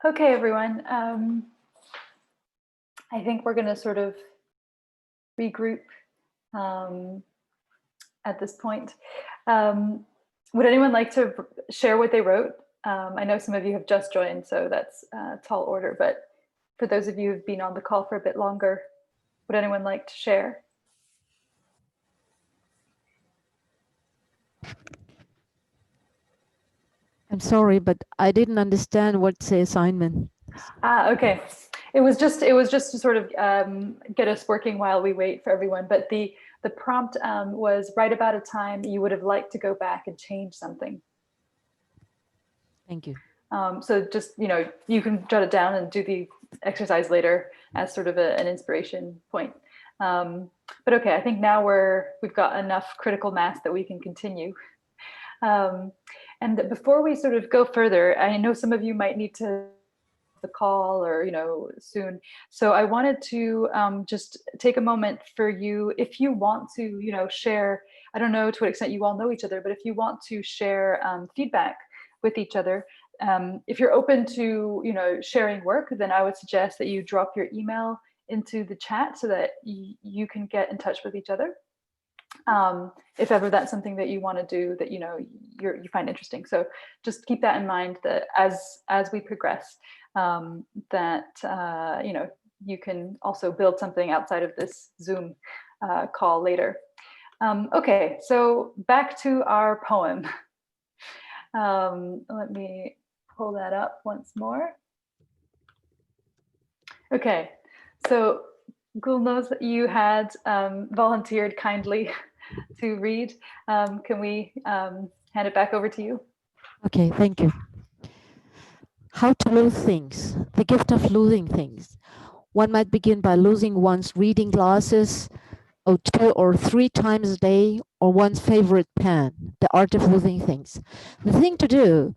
Okay, everyone. I think we're going to sort of regroup at this point. Would anyone like to share what they wrote? I know some of you have just joined, so that's tall order, but for those of you who've been on the call for a bit longer, would anyone like to share? I'm sorry, but I didn't understand what's the assignment. Okay. It was just to sort of get us working while we wait for everyone. But the prompt was write about a time you would have liked to go back and change something. Thank you. So just, you can jot it down and do the exercise later as sort of an inspiration point. But okay, I think now we've got enough critical mass that we can continue. And before we sort of go further, I know some of you might need to the call or soon, so I wanted to just take a moment for you, if you want to share. I don't know to what extent you all know each other, but if you want to share feedback with each other, if you're open to sharing work, then I would suggest that you drop your email into the chat so that you can get in touch with each other, if ever that's something that you want to do that you find interesting. So just keep that in mind, that as we progress, that you can also build something outside of this Zoom call later. Okay, so back to our poem. Let me pull that up once more. Okay, so Gulnaz, you had volunteered kindly to read. Can we hand it back over to you? Okay, thank you. How to lose things. The gift of losing things. One might begin by losing one's reading glasses, or 2 or 3 times a day, or one's favorite pen. The art of losing things. The thing to do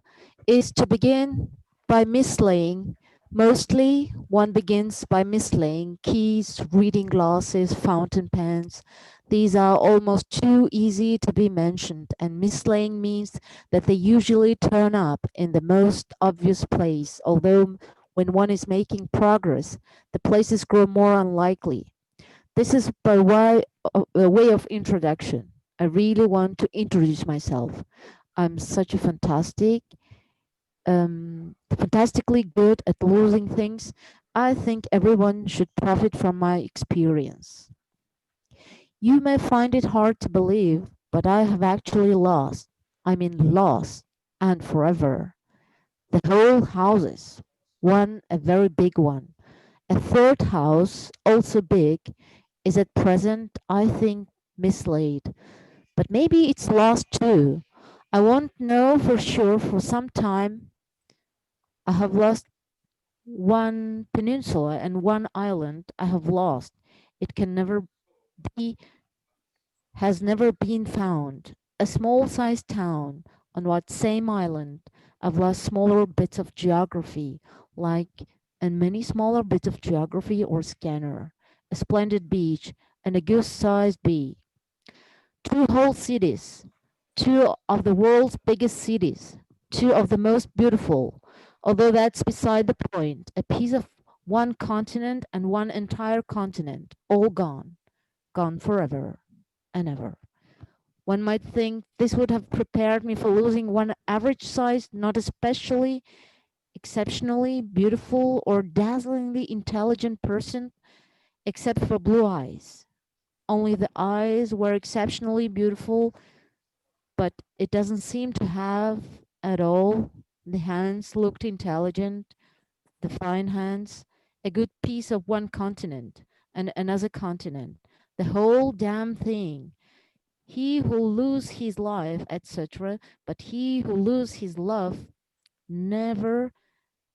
is to begin by mislaying. Mostly, one begins by mislaying keys, reading glasses, fountain pens. These are almost too easy to be mentioned, and mislaying means that they usually turn up in the most obvious place, although when one is making progress, the places grow more unlikely. This is by a way of introduction. I really want to introduce myself. I'm such a fantastically good at losing things. I think everyone should profit from my experience. You may find it hard to believe, but I have actually lost. I mean lost, and forever. The whole houses. One, a very big one. A third house, also big, is at present, I think, mislaid. But maybe it's lost too. I won't know for sure for some time. I have lost one peninsula and one island. I have lost. It can never be, has never been found. A small sized town on what same island. I've lost smaller bits of geography, like and many smaller bits of geography or scanner. A splendid beach and a goose-sized bee. 2 whole cities, 2 of the world's biggest cities, 2 of the most beautiful, although that's beside the point. A piece of one continent and one entire continent, all gone, gone forever and ever. One might think this would have prepared me for losing one average sized, not especially exceptionally beautiful or dazzlingly intelligent person, except for blue eyes. Only the eyes were exceptionally beautiful, but it doesn't seem to have at all. The hands looked intelligent, the fine hands, a good piece of one continent and another continent, the whole damn thing. He who lose his life, etc., but he who lose his love, never,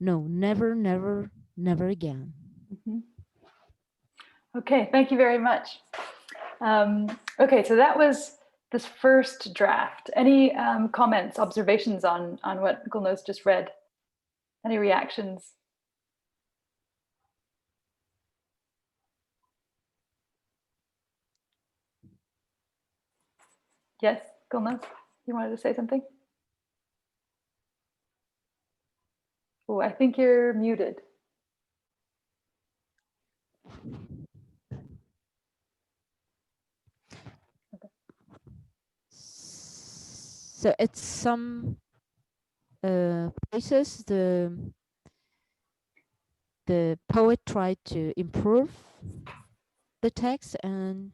no, never, never, never again. Mm-hmm. Okay, thank you very much. Okay, so that was this first draft. Any comments, observations on what Gulnaz just read? Any reactions? Yes, Gulnaz, you wanted to say something? Oh, I think you're muted. So it's some places the poet tried to improve the text and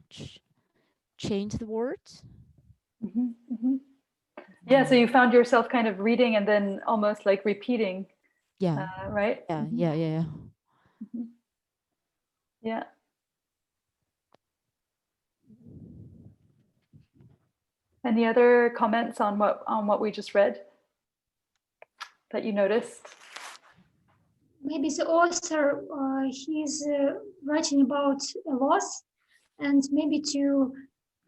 change the words. Yeah, so you found yourself kind of reading and then almost like repeating, Yeah. right? Yeah. Yeah. Any other comments on what we just read that you noticed? Maybe the author, he's writing about a loss, and maybe to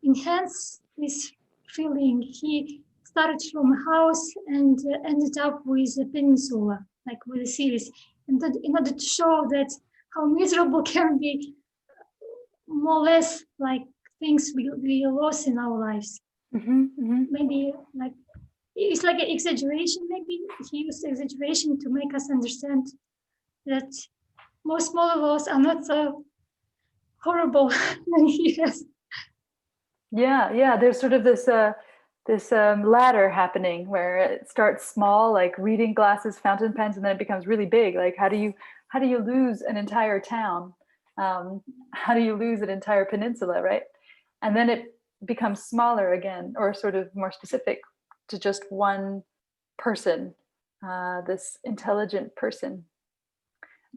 enhance this feeling, he started from a house and ended up with a peninsula, like with a series, and that in order to show that how miserable can be, more or less like things we lost in our lives. Maybe like it's like an exaggeration. Maybe he used exaggeration to make us understand that most smaller laws are not so horrible than he has. Yeah. There's sort of this ladder happening where it starts small, like reading glasses, fountain pens, and then it becomes really big. Like how do you lose an entire town? How do you lose an entire peninsula, right? And then it becomes smaller again, or sort of more specific to just one person, this intelligent person.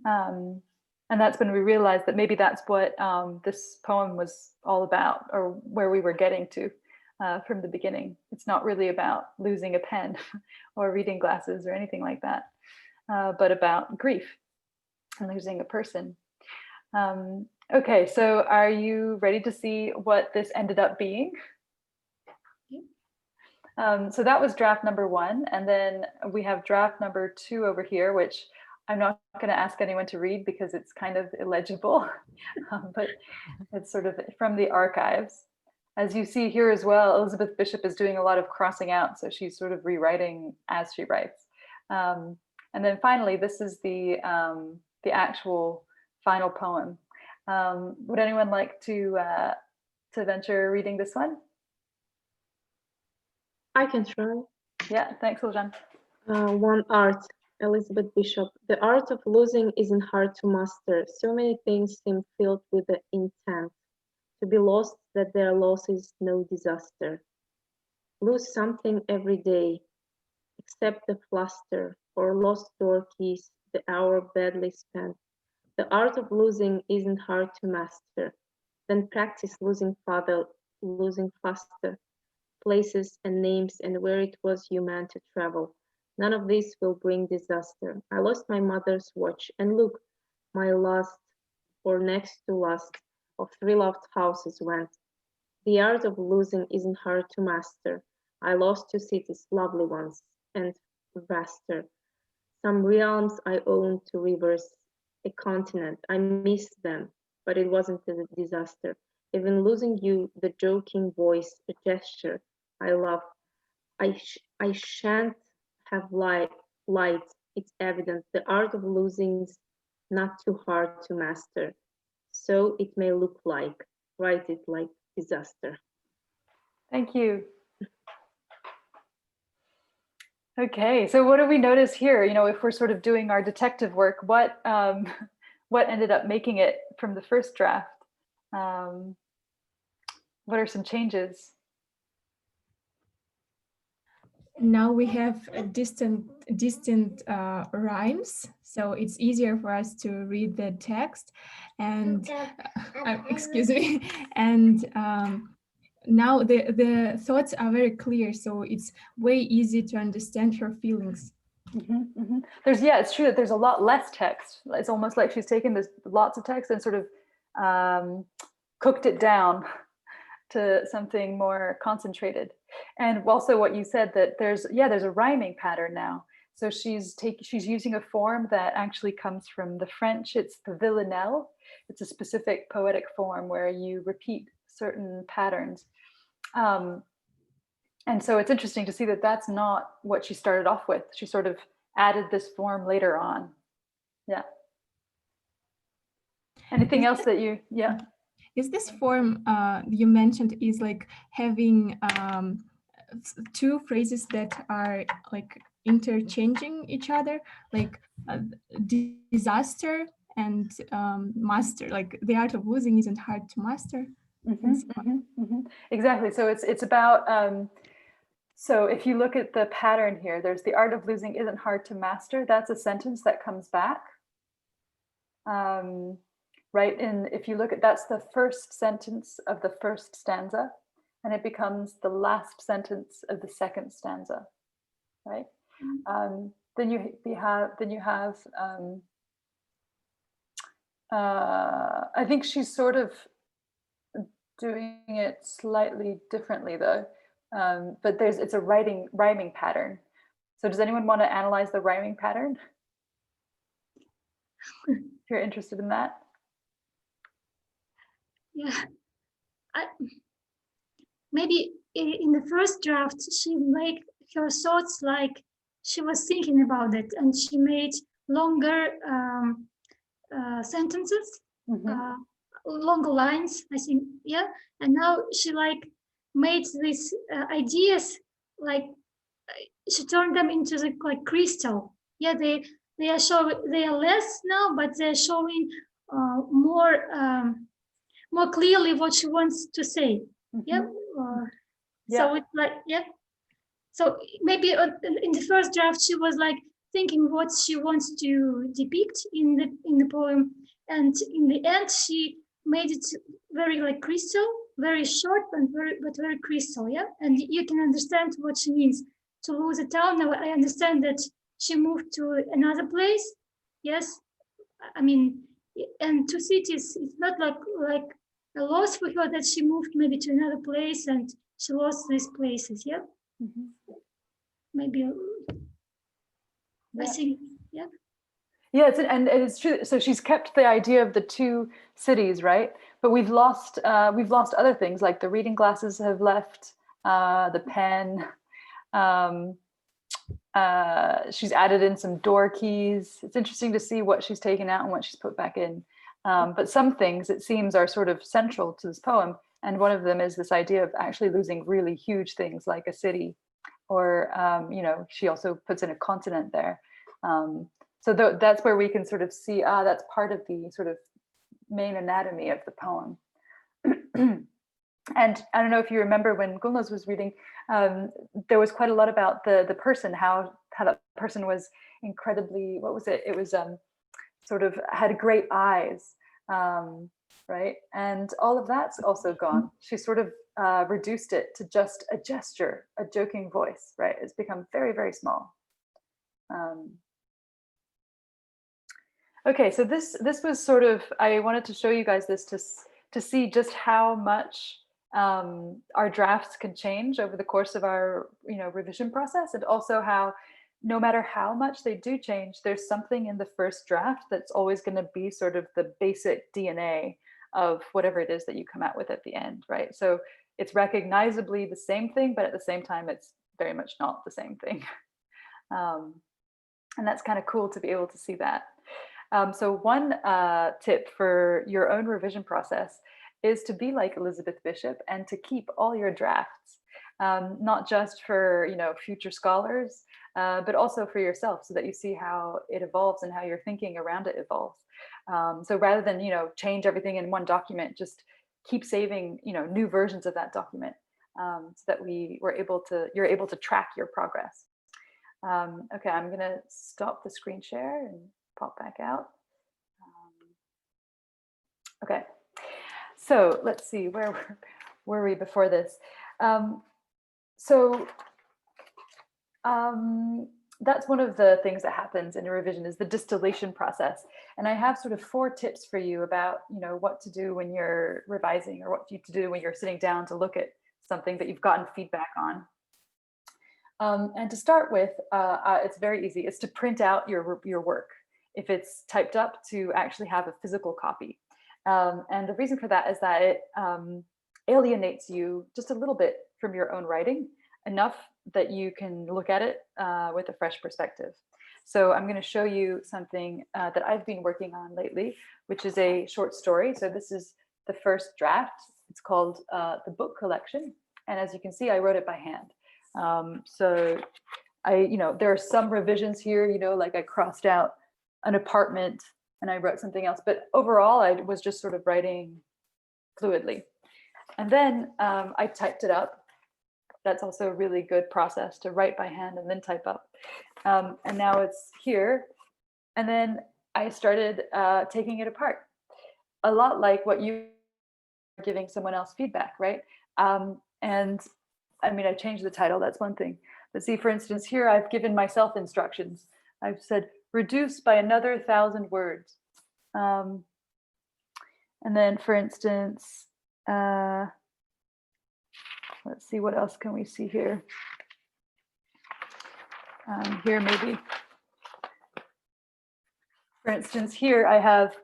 And that's when we realized that maybe that's what this poem was all about, or where we were getting to from the beginning. It's not really about losing a pen or reading glasses or anything like that, but about grief and losing a person. Okay, so are you ready to see what this ended up being? So that was draft number 1, and then we have draft number 2 over here, which I'm not going to ask anyone to read because it's kind of illegible, but it's sort of from the archives. As you see here as well, Elizabeth Bishop is doing a lot of crossing out, so she's sort of rewriting as she writes. And then finally, this is the actual final poem. Would anyone like to venture reading this one? I can try. Yeah, thanks, Uljan. One art, Elizabeth Bishop. The art of losing isn't hard to master. So many things seem filled with the intent to be lost that their loss is no disaster. Lose something every day, except the fluster or lost door keys, the hour badly spent. The art of losing isn't hard to master. Then practice losing farther, losing faster, places and names and where it was you meant to travel. None of this will bring disaster. I lost my mother's watch, and look, my last, or next to last, of 3 loved houses went. The art of losing isn't hard to master. I lost 2 cities, lovely ones, and vaster. Some realms I owned, 2 rivers, a continent. I missed them, but it wasn't a disaster. Even losing you, the joking voice, a gesture I love. I shan't have light. It's evident. The art of losing's not too hard to master. So it may look like. Write it like disaster. Thank you. Okay, so what do we notice here? You know, if we're sort of doing our detective work, what ended up making it from the first draft? What are some changes? Now we have a distant rhymes, so it's easier for us to read the text. And excuse me. And now the thoughts are very clear, so it's way easy to understand her feelings. It's true that there's a lot less text. It's almost like she's taken this lots of text and sort of cooked it down to something more concentrated. And also what you said, that there's a rhyming pattern now. So she's using a form that actually comes from the French. It's the villanelle. It's a specific poetic form where you repeat certain patterns. And so it's interesting to see that that's not what she started off with. She sort of added this form later on. Yeah. Anything else that you, yeah. Is this form you mentioned is like having two phrases that are like interchanging each other, like disaster and master, like the art of losing isn't hard to master. Exactly. So it's about, so if you look at the pattern here, there's the art of losing isn't hard to master. That's a sentence that comes back. Right, and if you look at, that's the first sentence of the first stanza, and it becomes the last sentence of the second stanza, right? Then you have I think she's sort of doing it slightly differently though, but it's a rhyming pattern. So does anyone want to analyze the rhyming pattern? If you're interested in that. Yeah, maybe in the first draft, she made her thoughts like she was thinking about it, and she made longer sentences, longer lines, I think, yeah. And now she like made these ideas, like she turned them into the like crystal. Yeah, they are less now, but they're showing more clearly what she wants to say. Yeah. So it's like, yeah. So maybe in the first draft she was like thinking what she wants to depict in the poem, and in the end she made it very like crystal, very short and very crystal. Yeah, and you can understand what she means to lose a town. Now I understand that she moved to another place. Yes, I mean, and two cities. It's not like a loss for her that she moved maybe to another place and she lost these places. Yeah. Maybe I think, yeah. Yeah, and it's true. So she's kept the idea of the two cities, right? But we've lost other things, like the reading glasses have left, the pen. She's added in some door keys. It's interesting to see what she's taken out and what she's put back in. But some things, it seems, are sort of central to this poem. And one of them is this idea of actually losing really huge things like a city, or, you know, she also puts in a continent there. So that's where we can sort of see, that's part of the sort of main anatomy of the poem. And I don't know if you remember when Gulnaz was reading, there was quite a lot about the person, how that person was incredibly, what was it? It was sort of had great eyes, right? And all of that's also gone. She sort of reduced it to just a gesture, a joking voice, right? It's become very, very small. Okay, so this was sort of, I wanted to show you guys this to see just how much our drafts can change over the course of our revision process, and also how no matter how much they do change, there's something in the first draft that's always going to be sort of the basic DNA of whatever it is that you come out with at the end, right? So it's recognizably the same thing, but at the same time, it's very much not the same thing. And that's kind of cool to be able to see that. So one tip for your own revision process is to be like Elizabeth Bishop and to keep all your drafts, not just for future scholars, but also for yourself, so that you see how it evolves and how your thinking around it evolves. So rather than change everything in one document, just keep saving new versions of that document, so that you're able to track your progress. Okay, I'm gonna stop the screen share and pop back out. Okay, so let's see, where were we before this? That's one of the things that happens in a revision, is the distillation process. And I have sort of 4 tips for you about what to do when you're revising, or what to do when you're sitting down to look at something that you've gotten feedback on. And to start with, it's very easy. It's to print out your work. If it's typed up, to actually have a physical copy. And the reason for that is that it alienates you just a little bit from your own writing, enough that you can look at it with a fresh perspective. So I'm going to show you something that I've been working on lately, which is a short story. So this is the first draft. It's called The Book Collection. And as you can see, I wrote it by hand. So there are some revisions here, like I crossed out an apartment and I wrote something else, but overall I was just sort of writing fluidly. And then I typed it up. That's also a really good process, to write by hand and then type up. And now it's here. And then I started taking it apart, a lot like what you are giving someone else feedback, right? And I mean, I changed the title, that's one thing. But see, for instance, here I've given myself instructions. I've said, reduce by another 1,000 words. And then, for instance, let's see, what else can we see here? Here, maybe. For instance, here I have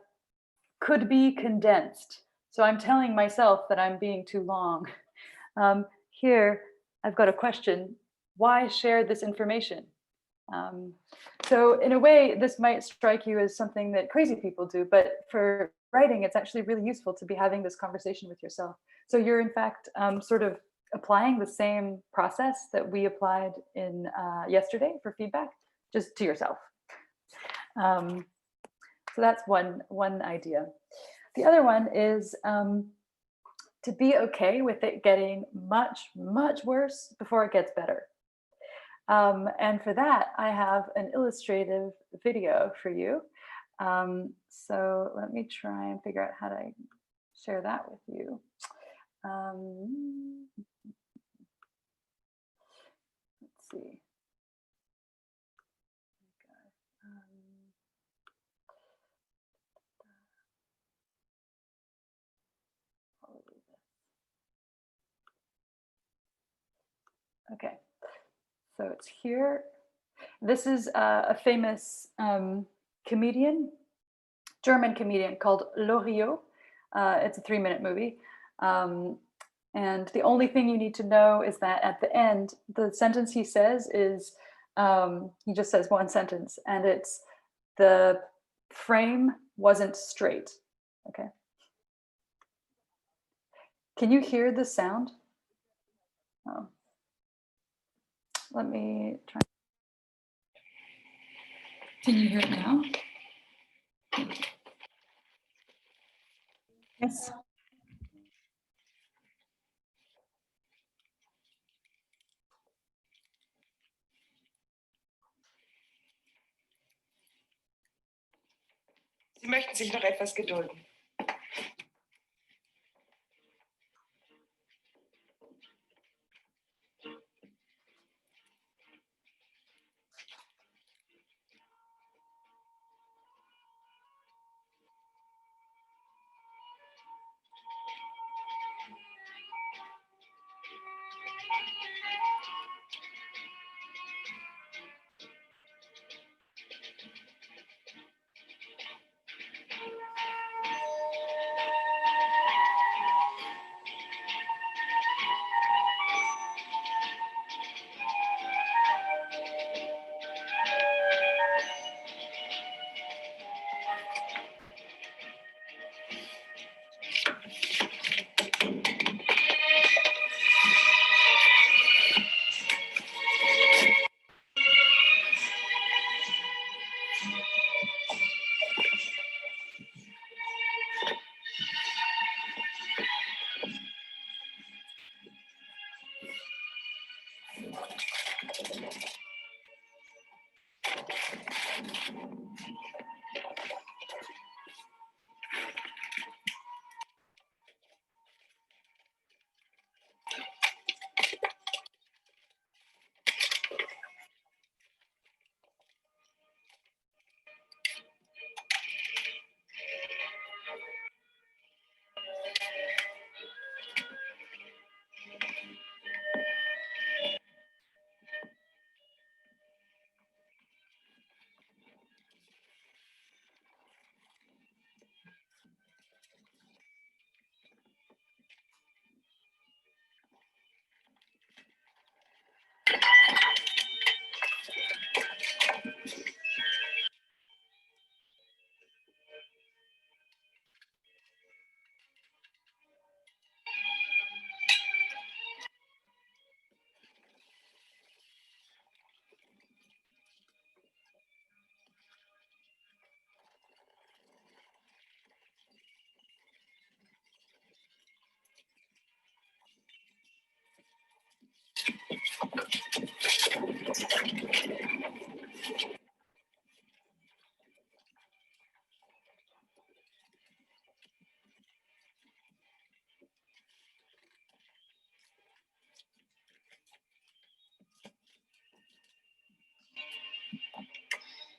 could be condensed. So I'm telling myself that I'm being too long. Here, I've got a question. Why share this information? So in a way, this might strike you as something that crazy people do, but for writing, it's actually really useful to be having this conversation with yourself. So you're in fact sort of applying the same process that we applied in yesterday for feedback, just to yourself. So that's one idea. The other one is to be okay with it getting much, much worse before it gets better. And for that, I have an illustrative video for you. So let me try and figure out how to share that with you. Let's see. Okay, so it's here. This is a famous comedian, German comedian called Loriot. It's a 3-minute movie. And the only thing you need to know is that at the end, the sentence he says is, he just says one sentence, and it's, the frame wasn't straight. Okay. Can you hear the sound? Oh. Let me try. Can you hear it now? Yes. Sie möchten sich noch etwas gedulden.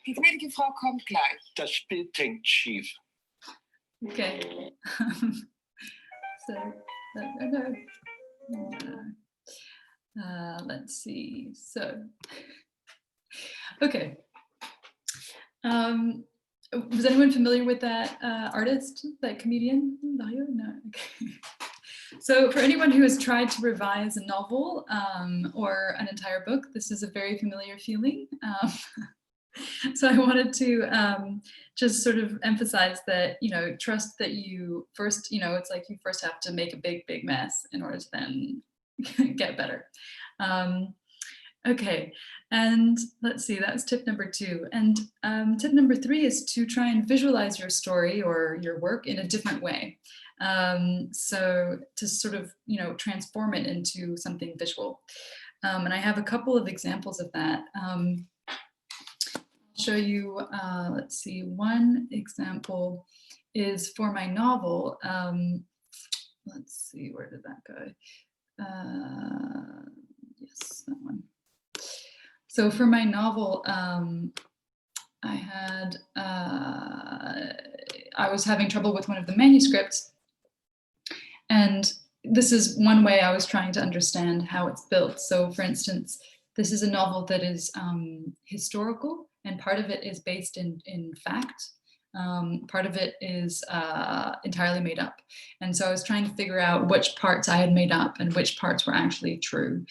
Die gnädige Frau kommt gleich. Das Bild hängt schief. Okay. So, let's see. So, okay. Was anyone familiar with that artist, that comedian? Dario? No. Okay. So for anyone who has tried to revise a novel or an entire book, this is a very familiar feeling. So I wanted to just sort of emphasize that, trust that you first, it's like you first have to make a big, big mess in order to then get better. Okay, and let's see, that's tip number 2. And tip number 3 is to try and visualize your story or your work in a different way. So to sort of, transform it into something visual. And I have a couple of examples of that. I'll show you, let's see, one example is for my novel. Let's see, where did that go? Yes, that one. So for my novel, I was having trouble with one of the manuscripts. And this is one way I was trying to understand how it's built. So for instance, this is a novel that is historical, and part of it is based in fact. Part of it is entirely made up. And so I was trying to figure out which parts I had made up and which parts were actually true.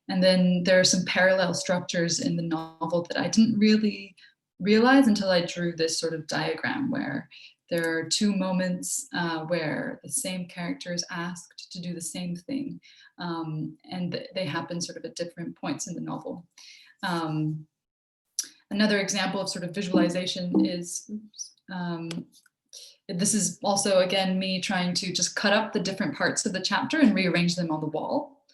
And then there are some parallel structures in the novel that I didn't really realize until I drew this sort of diagram where there are 2 moments where the same character is asked to do the same thing. And they happen sort of at different points in the novel. Another example of sort of visualization is, this is also, again, me trying to just cut up the different parts of the chapter and rearrange them on the wall.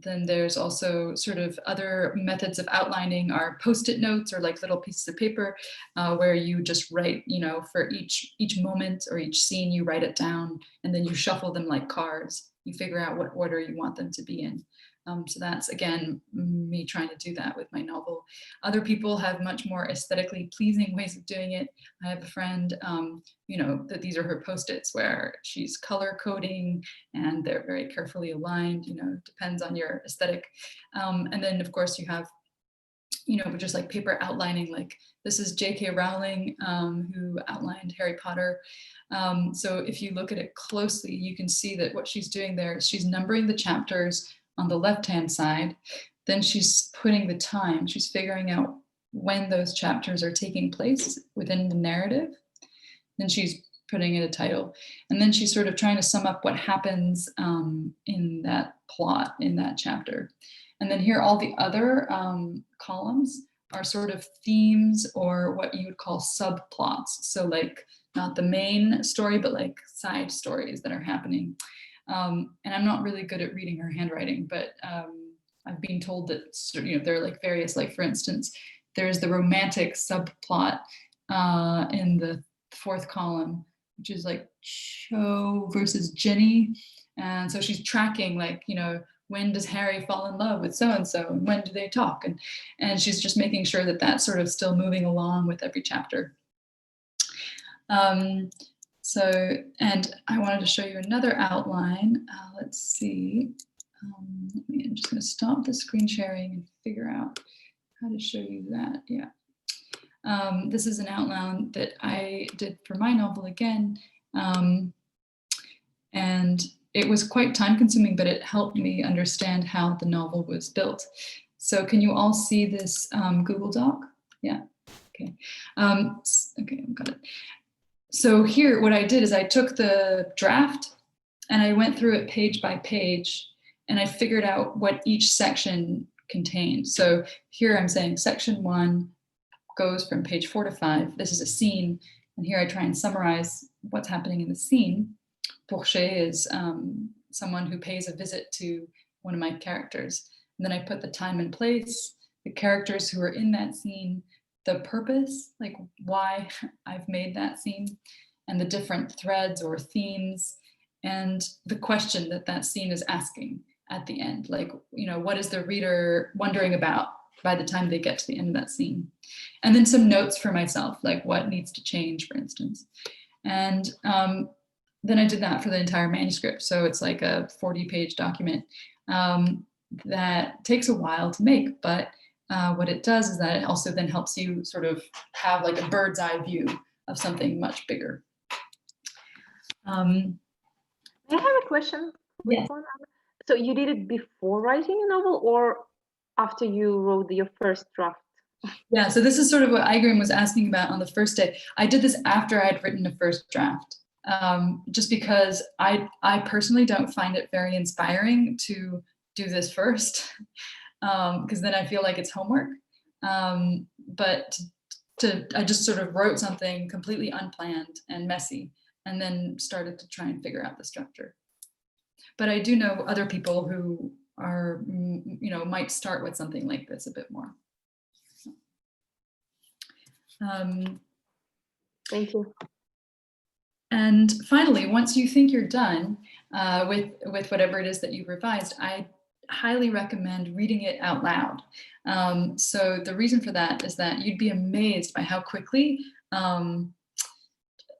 Then there's also sort of other methods of outlining are post-it notes or like little pieces of paper where you just write, for each moment or each scene, you write it down and then you shuffle them like cards. You figure out what order you want them to be in. So that's, again, me trying to do that with my novel. Other people have much more aesthetically pleasing ways of doing it. I have a friend, that these are her post-its where she's color coding and they're very carefully aligned, depends on your aesthetic. And then of course you have, just like paper outlining, like this is J.K. Rowling who outlined Harry Potter. So if you look at it closely, you can see that what she's doing there is she's numbering the chapters on the left-hand side, then she's putting the time, she's figuring out when those chapters are taking place within the narrative, then she's putting it a title, and then she's sort of trying to sum up what happens in that plot, in that chapter. And then here, all the other columns are sort of themes or what you would call subplots. So like not the main story, but like side stories that are happening. And I'm not really good at reading her handwriting, but I've been told that, there are like various, like for instance, there's the romantic subplot in the 4th column, which is like Cho versus Jenny. And so she's tracking like, when does Harry fall in love with so-and-so and when do they talk? And she's just making sure that that's sort of still moving along with every chapter. And I wanted to show you another outline. Let's see. I'm just going to stop the screen sharing and figure out how to show you that. Yeah. This is an outline that I did for my novel again. And it was quite time consuming, but it helped me understand how the novel was built. So can you all see this Google Doc? Yeah. Okay. Okay, I've got it. So here, what I did is I took the draft and I went through it page by page and I figured out what each section contained. So here I'm saying section 1 goes from page 4 to 5. This is a scene. And here I try and summarize what's happening in the scene. Porcher is someone who pays a visit to one of my characters. And then I put the time and place, the characters who are in that scene, the purpose, like why I've made that scene, and the different threads or themes, and the question that that scene is asking at the end? Like, what is the reader wondering about by the time they get to the end of that scene? And then some notes for myself, like what needs to change, for instance. And then I did that for the entire manuscript. So it's like a 40-page document that takes a while to make, but what it does is that it also then helps you sort of have like a bird's eye view of something much bigger. I have a question. Yes. So you did it before writing a novel or after you wrote your first draft? Yeah, so this is sort of what Igrim was asking about on the first day. I did this after I'd written a first draft, just because I personally don't find it very inspiring to do this first, because then I feel like it's homework. But I just sort of wrote something completely unplanned and messy, and then started to try and figure out the structure. But I do know other people who are, might start with something like this a bit more. Thank you. And finally, once you think you're done with whatever it is that you've revised, I highly recommend reading it out loud. So the reason for that is that you'd be amazed by how quickly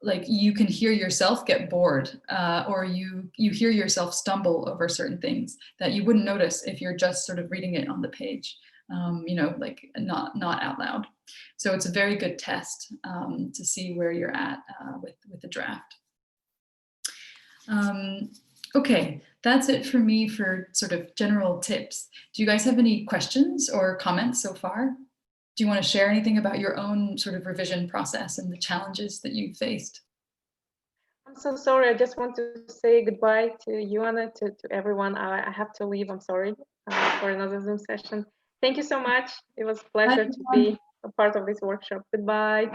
like you can hear yourself get bored, or you hear yourself stumble over certain things that you wouldn't notice if you're just sort of reading it on the page, like not out loud. So it's a very good test to see where you're at with the draft. Okay, that's it for me for sort of general tips. Do you guys have any questions or comments so far? Do you want to share anything about your own sort of revision process and the challenges that you faced? I'm so sorry. I just want to say goodbye to you, Anna, to everyone. I have to leave. I'm sorry for another Zoom session. Thank you so much. It was a pleasure to be a part of this workshop. Goodbye.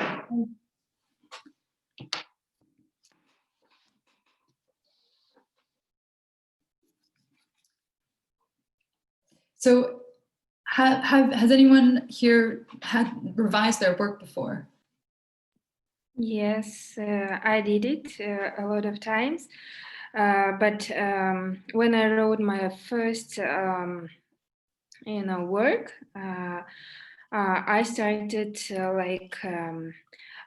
So has anyone here had revised their work before? Yes, I did it a lot of times. But when I wrote my first, work, I started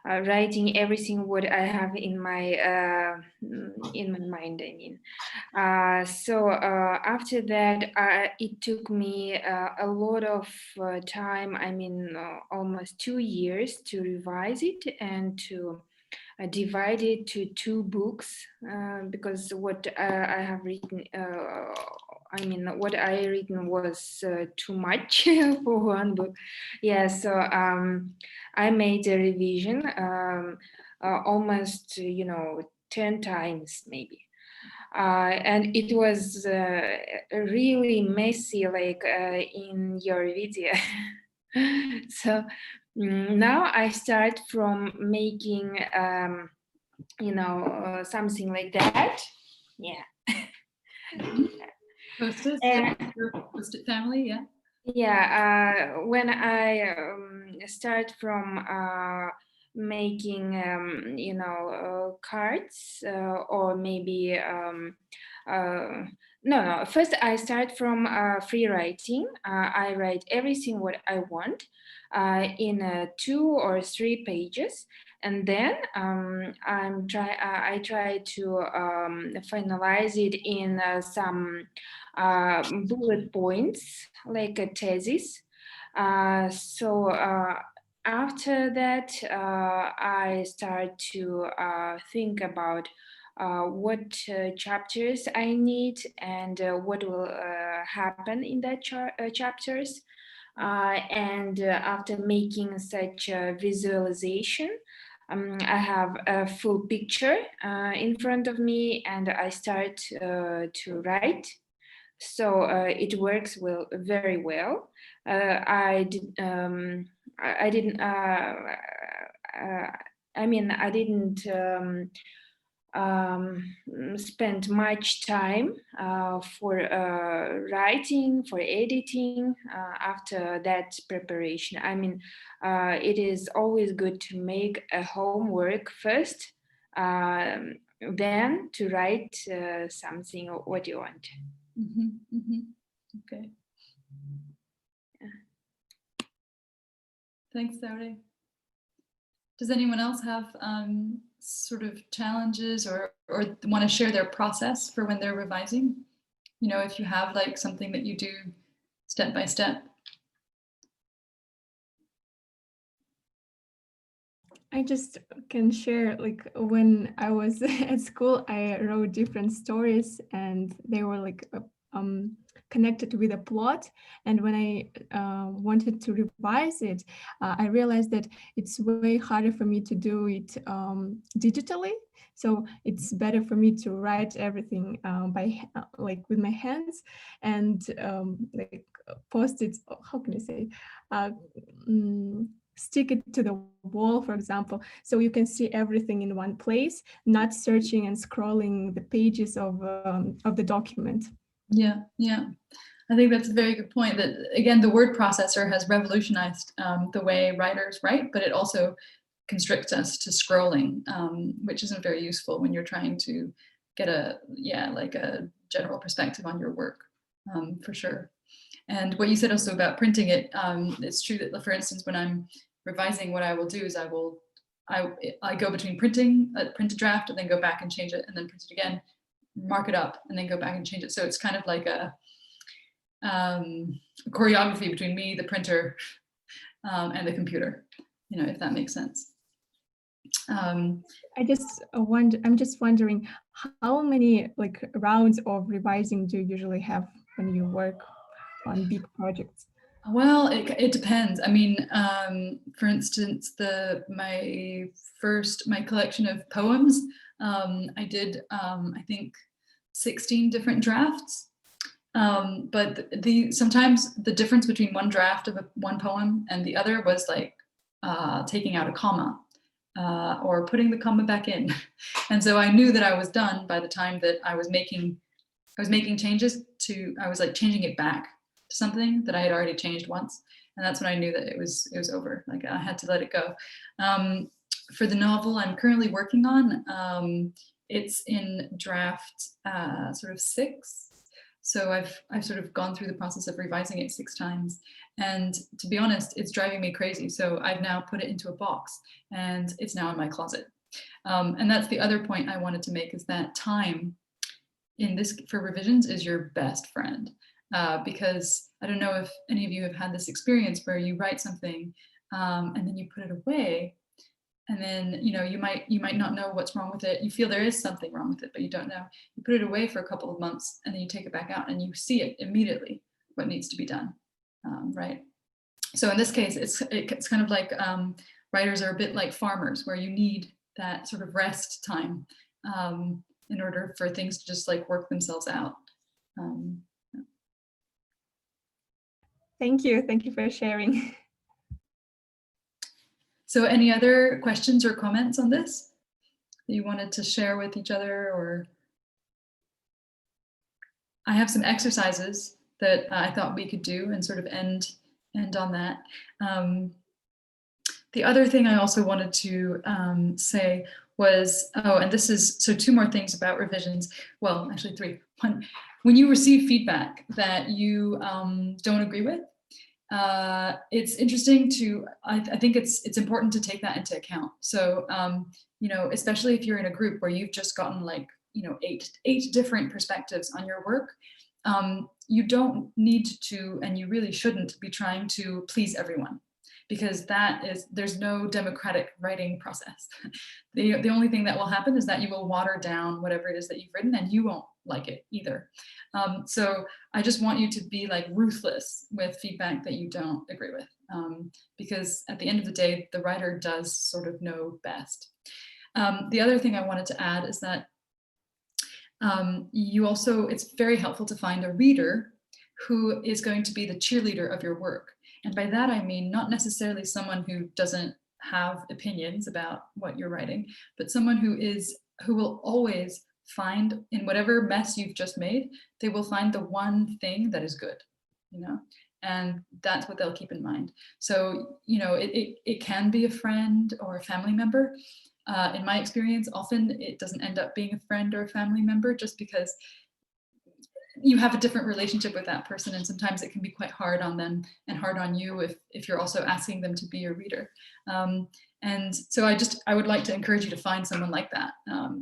writing everything what I have in my mind. I mean, so after that, it took me a lot of time. I mean, almost 2 years to revise it and to divide it to 2 books because what I have written. What I written was too much for one book. Yeah, so I made a revision almost, 10 times maybe. And it was really messy, like in your video. So now I start from making, something like that. Yeah. Post-it family, yeah. Yeah, when I start from making, cards or maybe no. First, I start from free writing. I write everything what I want in 2 or 3 pages, and then I try to finalize it in some bullet points, like a thesis. So after that, I start to think about what chapters I need and what will happen in that chapters. And after making such a visualization, I have a full picture in front of me, and I start to write. So it works very well. I didn't spend much time for writing, for editing after that preparation. I mean, it is always good to make a homework first, then to write something what you want. Okay. Thanks, Saudi. Does anyone else have sort of challenges or want to share their process for when they're revising? You know, if you have like something that you do step by step. I just can share, like, when I was at school, I wrote different stories and they were like connected with a plot. And when I wanted to revise it, I realized that it's way harder for me to do it digitally. So it's better for me to write everything by like with my hands and like post it. How can I say? Stick it to the wall, for example, so you can see everything in one place, not searching and scrolling the pages of the document. Yeah, yeah. I think that's a very good point that, again, the word processor has revolutionized the way writers write, but it also constricts us to scrolling, which isn't very useful when you're trying to get like a general perspective on your work, for sure. And what you said also about printing it, it's true that, for instance, when I'm revising, what I will do is I go between printing a draft and then go back and change it and then print it again, mark it up and then go back and change it. So it's kind of like a choreography between me, the printer, and the computer, you know, if that makes sense. I'm just wondering how many like rounds of revising do you usually have when you work on big projects? Well, it depends. I mean, for instance, my collection of poems, I did, I think, 16 different drafts. But sometimes the difference between one draft of one poem and the other was like taking out a comma or putting the comma back in. And so I knew that I was done by the time that I was making changes to, I was like changing it back to something that I had already changed once. And that's when I knew that it was over. Like I had to let it go. For the novel I'm currently working on, it's in draft sort of 6. So I've sort of gone through the process of revising it 6 times. And to be honest, it's driving me crazy. So I've now put it into a box and it's now in my closet. And that's the other point I wanted to make, is that time for revisions is your best friend. Because I don't know if any of you have had this experience where you write something and then you put it away, and then you might not know what's wrong with it. You feel there is something wrong with it, but you don't know. You put it away for a couple of months and then you take it back out and you see it immediately what needs to be done, right? So in this case, it's kind of like writers are a bit like farmers, where you need that sort of rest time in order for things to just like work themselves out. Thank you for sharing. So any other questions or comments on this that you wanted to share with each other? Or I have some exercises that I thought we could do and sort of end on that. The other thing I also wanted to say was, and this is, so 2 more things about revisions. Well, actually 3. 1, when you receive feedback that you don't agree with, it's interesting to, I think it's important to take that into account. So, especially if you're in a group where you've just gotten like, 8 different perspectives on your work, you don't need to, and you really shouldn't be trying to please everyone, because there's no democratic writing process. The only thing that will happen is that you will water down whatever it is that you've written, and you won't like it either. So I just want you to be like ruthless with feedback that you don't agree with, because at the end of the day, the writer does sort of know best. The other thing I wanted to add is that it's very helpful to find a reader who is going to be the cheerleader of your work. And by that, I mean, not necessarily someone who doesn't have opinions about what you're writing, but someone who will always find, in whatever mess you've just made, they will find the one thing that is good, and that's what they'll keep in mind. So, it can be a friend or a family member. In my experience, often it doesn't end up being a friend or a family member, just because you have a different relationship with that person, and sometimes it can be quite hard on them and hard on you if you're also asking them to be your reader. And so I would like to encourage you to find someone like that,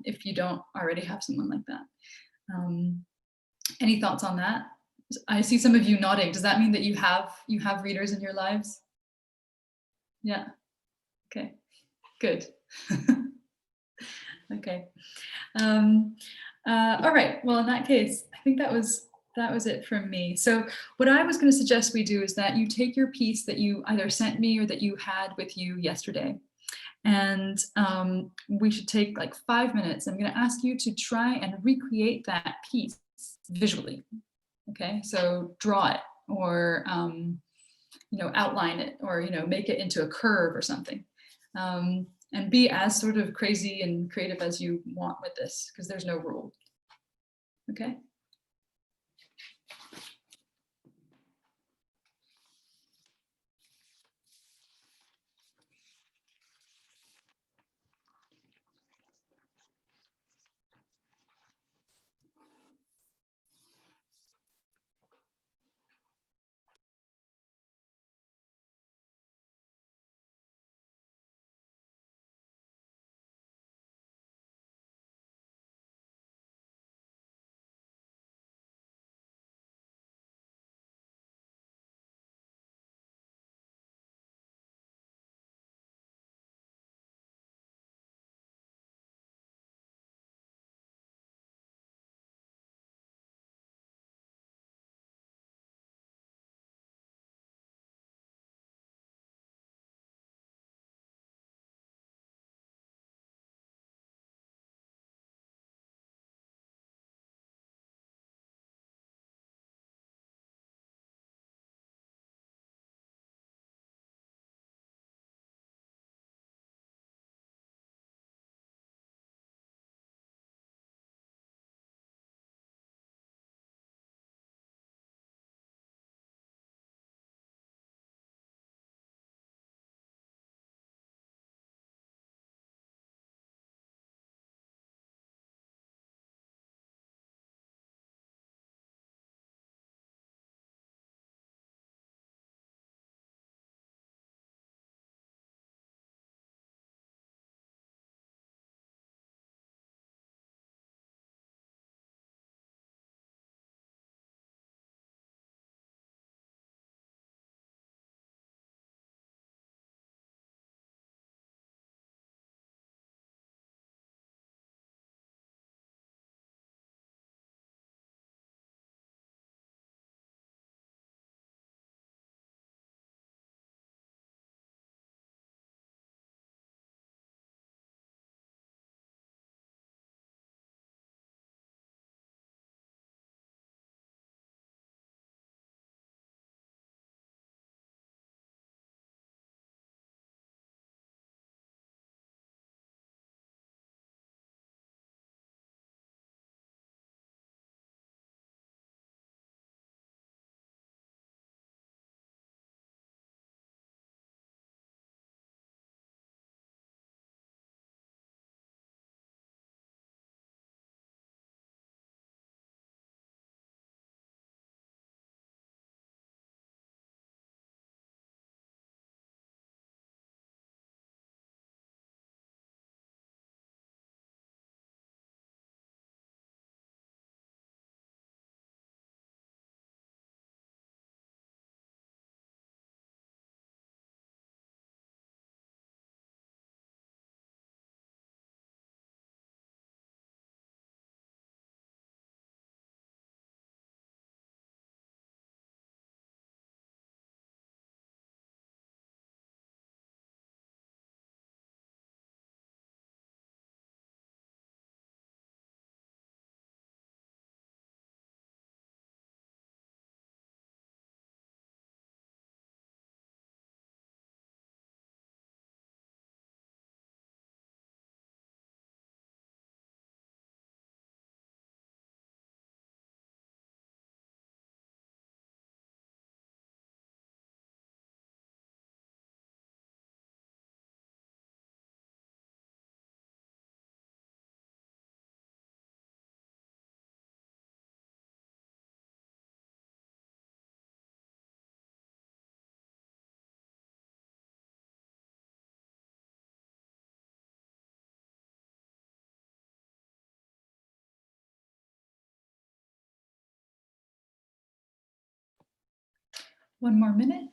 if you don't already have someone like that. Any thoughts on that? I see some of you nodding. Does that mean that you have readers in your lives? Yeah. Okay. Good. Okay. All right. Well, in that case, I think that was it from me. So what I was going to suggest we do is that you take your piece that you either sent me or that you had with you yesterday, and we should take like 5 minutes. I'm going to ask you to try and recreate that piece visually. Okay, so draw it, or outline it, or make it into a curve or something, and be as sort of crazy and creative as you want with this, because there's no rule. Okay. One more minute.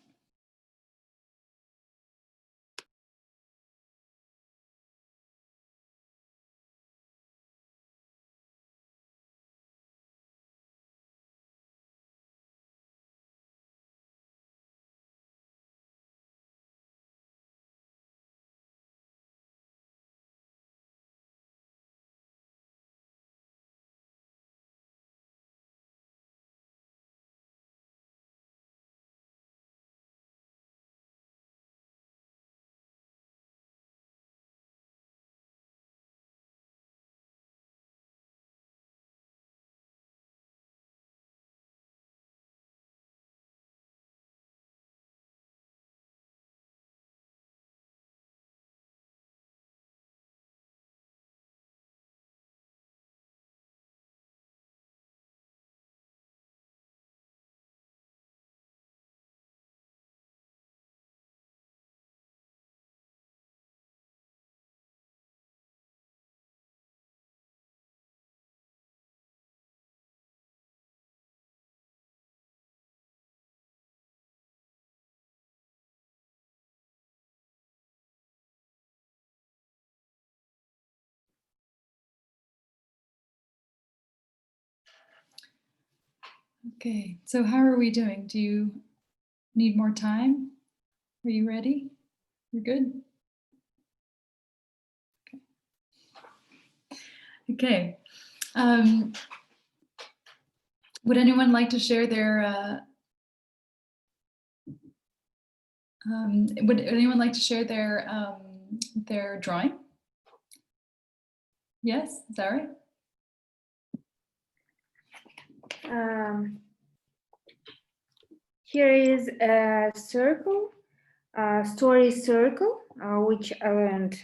Okay, so how are we doing? Do you need more time? Are you ready? You're good? Okay. Would anyone like to share their their drawing? Yes, is that right? Here is a circle, story circle, which I learned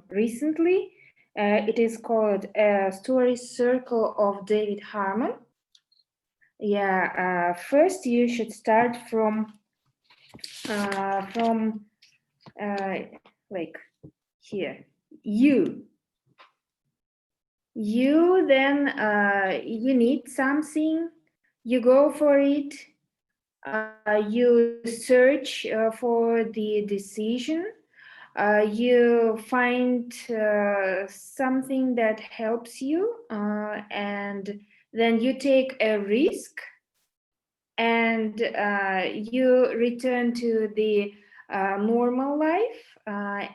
recently. It is called a story circle of David Harmon. Yeah, first you should start from like here, you then you need something, you go for it, you search for the decision, you find something that helps you, and then you take a risk, and you return to the normal life,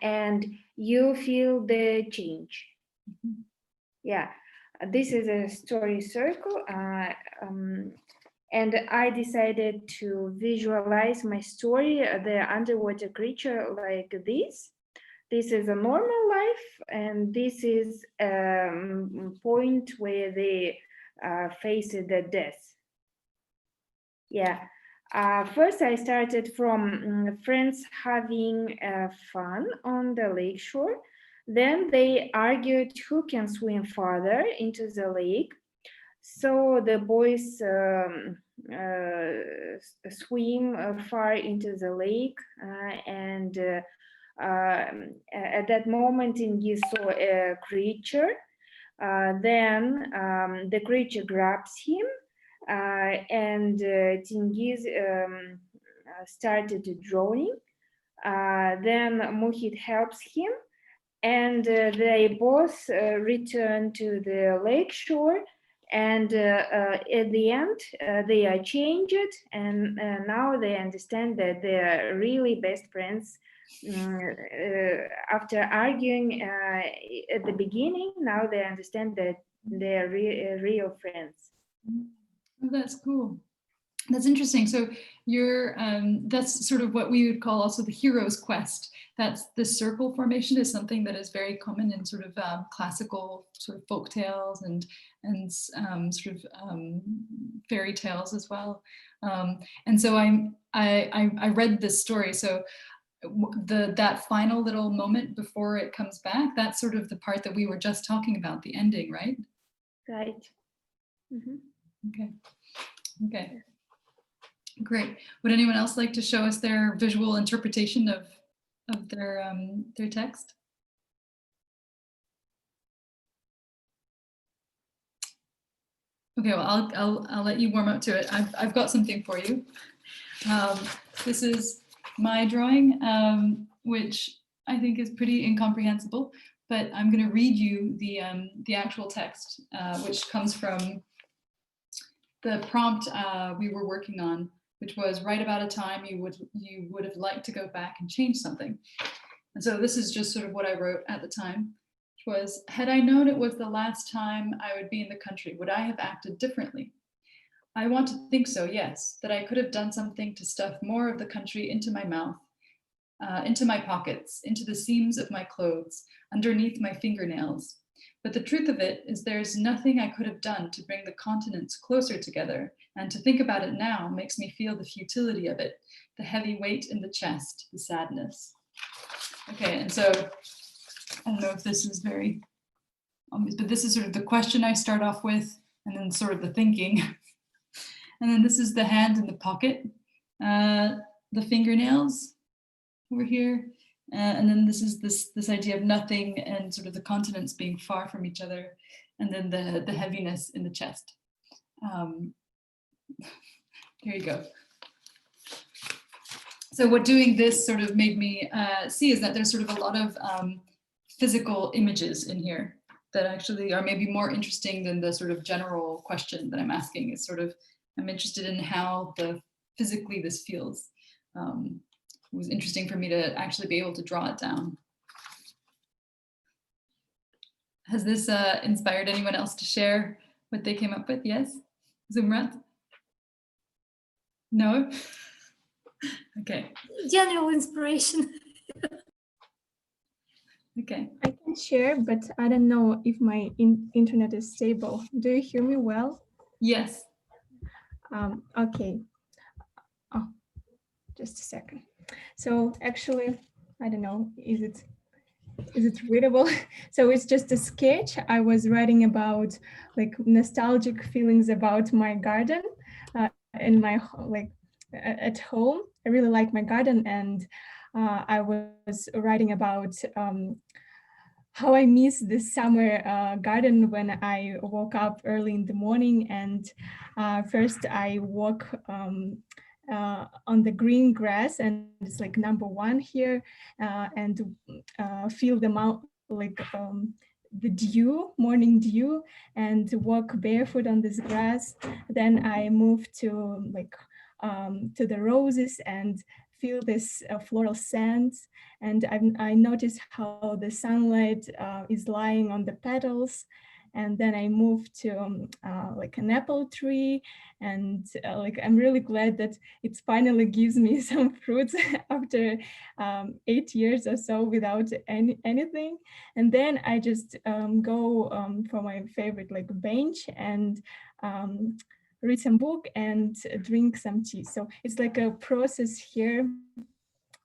and you feel the change. Mm-hmm. Yeah, this is a story circle, and I decided to visualize my story, the underwater creature, like this. This is a normal life, and this is a point where they face the death. Yeah. First, I started from friends having fun on the lakeshore. Then they argued who can swim farther into the lake. So the boys swim far into the lake, and at that moment, you saw a creature. Then the creature grabs him. And Tengiz started drawing. Then Muhit helps him, and they both return to the lake shore. And at the end, they are changed, and now they understand that they are really best friends. After arguing at the beginning, now they understand that they are real friends. Oh, that's cool. That's interesting. So you're that's sort of what we would call also the hero's quest. That's the circle formation is something that is very common in sort of classical sort of folk tales and sort of fairy tales as well. And so I read this story. So that final little moment before it comes back, that's sort of the part that we were just talking about, the ending, right? Right. Mm-hmm. Okay. Okay. Great. Would anyone else like to show us their visual interpretation of their text? Okay, well, I'll let you warm up to it. I've got something for you. This is my drawing, which I think is pretty incomprehensible, but I'm going to read you the actual text, which comes from the prompt we were working on, which was write about a time you would have liked to go back and change something. And so this is just sort of what I wrote at the time, which was, had I known it was the last time I would be in the country, would I have acted differently? I want to think so, yes, that I could have done something to stuff more of the country into my mouth, into my pockets, into the seams of my clothes, underneath my fingernails. But the truth of it is there's nothing I could have done to bring the continents closer together, and to think about it now makes me feel the futility of it, the heavy weight in the chest, the sadness. Okay, and so I don't know if this is very obvious, but this is sort of the question I start off with, and then sort of the thinking. And then this is the hand in the pocket, the fingernails over here. And then this is this idea of nothing and sort of the continents being far from each other. And then the heaviness in the chest. There you go. So what doing this sort of made me see is that there's sort of a lot of physical images in here that actually are maybe more interesting than the sort of general question that I'm asking. Is sort of, I'm interested in how physically this feels. It was interesting for me to actually be able to draw it down. Has this inspired anyone else to share what they came up with? Yes? Zumrat? No? Okay. General inspiration. Okay. I can share, but I don't know if my internet is stable. Do you hear me well? Yes. Okay. Oh, just a second. So actually, I don't know, is it readable? So it's just a sketch. I was writing about like nostalgic feelings about my garden in my at home. I really like my garden, and I was writing about how I miss the summer garden when I woke up early in the morning, and first I walk on the green grass, and it's like number one here, and feel the dew, morning dew, and walk barefoot on this grass. Then I move to the roses and feel this floral scents, and I notice how the sunlight is lying on the petals. And then I moved to like an apple tree, and I'm really glad that it finally gives me some fruits after 8 years or so without anything. And then I just go for my favorite bench and read some book and drink some tea. So it's like a process here,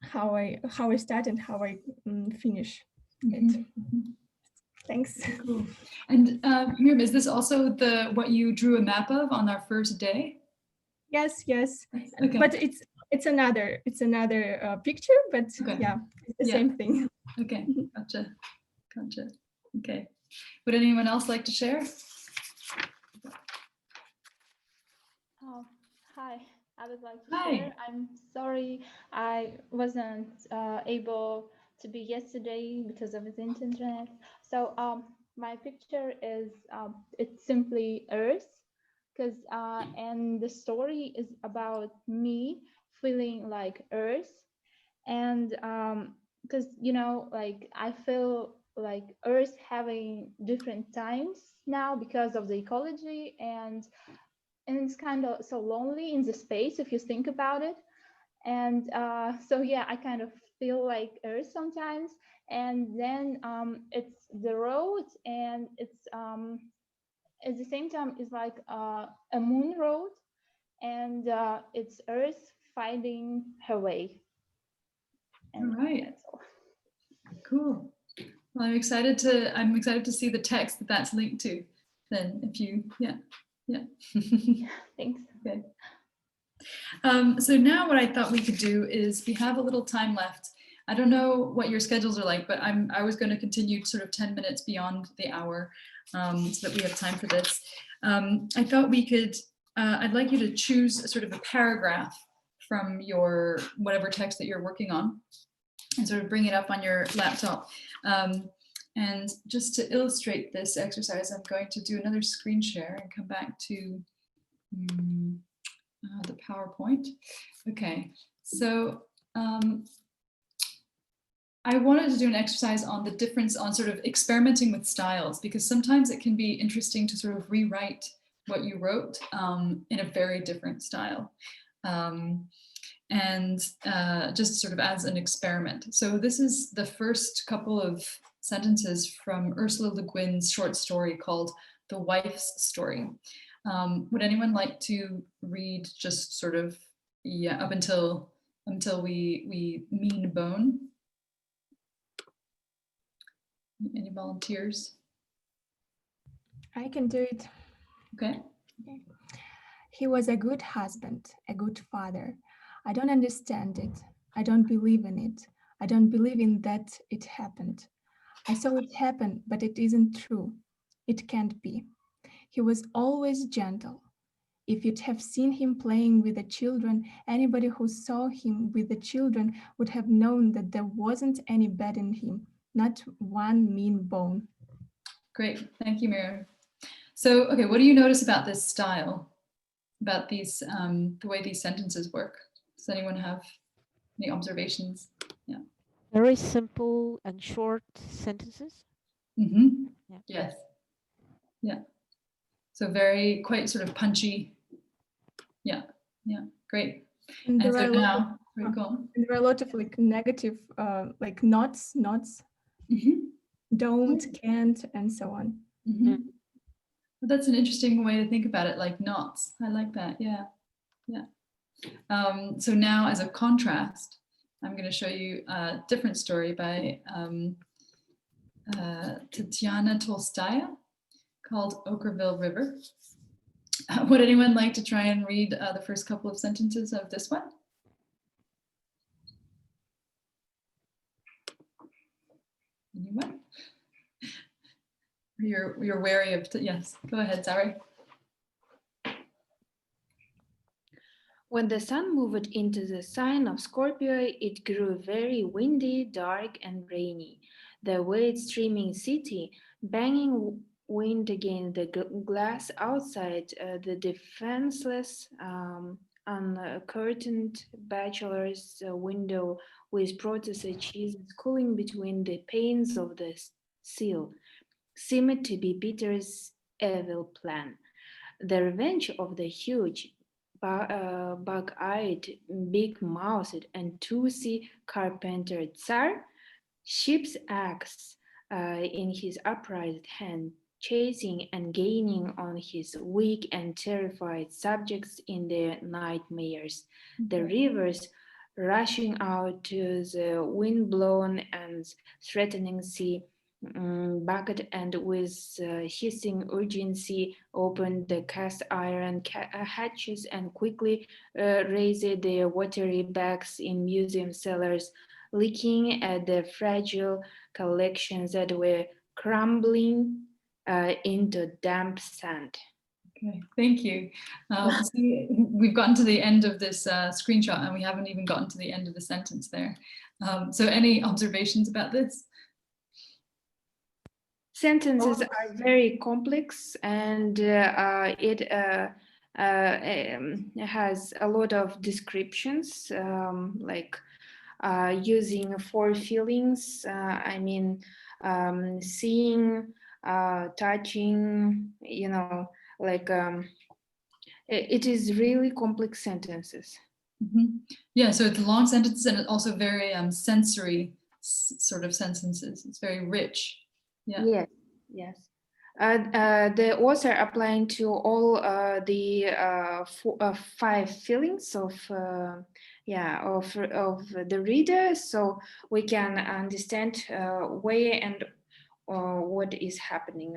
how I start and how I finish it. Mm-hmm. Thanks. Cool. And Miriam, is this also what you drew a map of on our first day? Yes. Okay. But it's another picture, but okay. Yeah, it's the same thing. Okay, gotcha. Okay. Would anyone else like to share? Hi, I would like to share. I'm sorry I wasn't able to be yesterday because of the internet. So my picture is it's simply Earth, because and the story is about me feeling like Earth, and because I feel like Earth having different times now because of the ecology, and it's kind of so lonely in the space if you think about it. And so yeah, I kind of feel like Earth sometimes. And then it's the road, and it's at the same time it's like a moon road, and it's Earth finding her way. And all right. That's all. Cool. Well, I'm excited to see the text that's linked to. Then, if you, yeah. Thanks. Okay. So now what I thought we could do is, we have a little time left. I don't know what your schedules are like, but I was going to continue sort of 10 minutes beyond the hour, so that we have time for this. I thought we could, I'd like you to choose sort of a paragraph from your whatever text that you're working on and sort of bring it up on your laptop. And just to illustrate this exercise, I'm going to do another screen share and come back to the PowerPoint. Okay, so I wanted to do an exercise on the difference on sort of experimenting with styles, because sometimes it can be interesting to sort of rewrite what you wrote in a very different style. Just sort of as an experiment. So this is the first couple of sentences from Ursula Le Guin's short story called The Wife's Story. Would anyone like to read just sort of, yeah, up until we mean bone? Any volunteers? I can do it. Okay. He was a good husband, a good father. I don't understand it. I don't believe in it. I don't believe in that it happened. I saw it happen, but it isn't true. It can't be. He was always gentle. If you'd have seen him playing with the children, anybody who saw him with the children would have known that there wasn't any bad in him, not one mean bone. Great, thank you, Miriam. So, okay, what do you notice about this style? About these, the way these sentences work? Does anyone have any observations? Yeah. Very simple and short sentences. Mm-hmm. Yeah. Yes. Yeah. So very, quite sort of punchy. Yeah. Yeah. Great. And so there are now, very cool. And there are a lot of like negative, like nots, don't, can't, and so on. But that's an interesting way to think about it, like knots. I like that. Yeah. Yeah. So now, as a contrast, I'm going to show you a different story by Tatiana Tolstaya called Oakerville River. Would anyone like to try and read the first couple of sentences of this one? Anyone? You're wary of, yes, go ahead, sorry. When the sun moved into the sign of Scorpio, it grew very windy, dark, and rainy. The wet, streaming city, banging wind against the glass outside, the defenseless, uncurtained bachelor's window with processed cheese cooling between the panes of the sill, seemed to be Peter's evil plan. The revenge of the huge, bug-eyed, big-mouthed, and toothy carpenter Tsar, sheep's axe in his upright hand, chasing and gaining on his weak and terrified subjects in their nightmares. The rivers rushing out to the wind-blown and threatening sea, bucket and with hissing urgency opened the cast iron hatches and quickly raised their watery backs in museum cellars, looking at the fragile collections that were crumbling into damp sand. Okay, thank you. See, we've gotten to the end of this screenshot and we haven't even gotten to the end of the sentence there. So any observations about this? Sentences are very complex and it has a lot of descriptions, like using 4 feelings. I mean, seeing, touching, you know, like it is really complex sentences. Yeah, so it's long sentences and it's also very sensory sort of sentences. It's very rich. Yeah. Yes, yes. The author applying to all the 5 feelings of the reader, so we can understand where and what is happening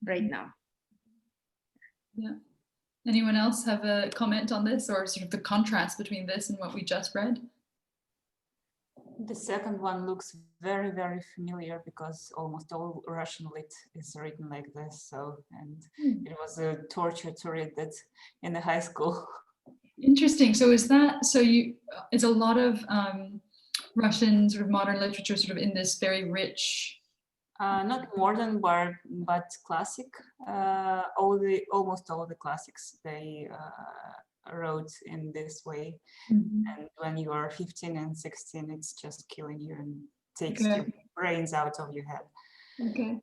right now. Yeah. Anyone else have a comment on this, or sort of the contrast between this and what we just read? The second one looks very, very familiar because almost all Russian lit is written like this. So, and it was a torture to read that in the high school. Interesting. So is that, so you, it's a lot of Russian sort of modern literature sort of in this very rich. Not modern, but classic. Almost all the classics they wrote in this way. And when you are 15 and 16, it's just killing you and takes your brains out of your head. Okay.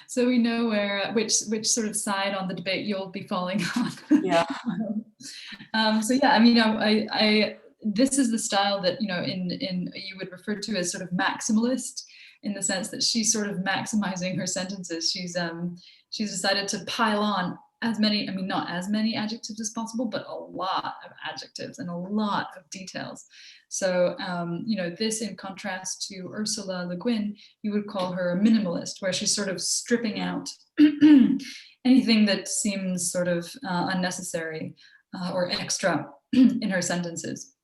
So we know where which sort of side on the debate you'll be falling on. Yeah. So yeah, I mean, I this is the style that, you know, in you would refer to as sort of maximalist, in the sense that she's sort of maximizing her sentences. She's decided to pile on as many, I mean, not as many adjectives as possible, but a lot of adjectives and a lot of details. So, you know, this in contrast to Ursula Le Guin, you would call her a minimalist, where she's sort of stripping out anything that seems sort of unnecessary or extra in her sentences.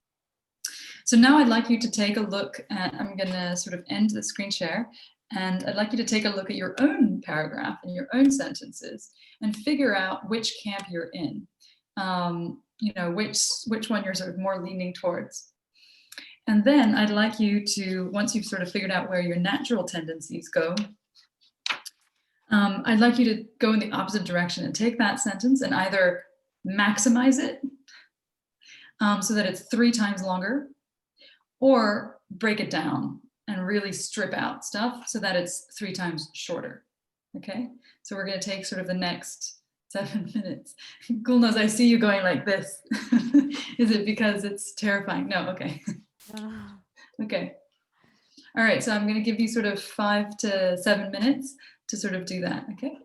So now I'd like you to take a look at, I'm going to sort of end the screen share, and I'd like you to take a look at your own paragraph and your own sentences and figure out which camp you're in, you know, which one you're sort of more leaning towards. And then I'd like you to, once you've sort of figured out where your natural tendencies go, I'd like you to go in the opposite direction and take that sentence and either maximize it so that it's 3 times longer, or break it down and really strip out stuff so that it's 3 times shorter. Okay, so we're going to take sort of the next 7 minutes. Gulnaz, I see you going like this. Is it because it's terrifying? No, okay. Okay. All right, so I'm going to give you sort of 5 to 7 minutes to sort of do that, okay?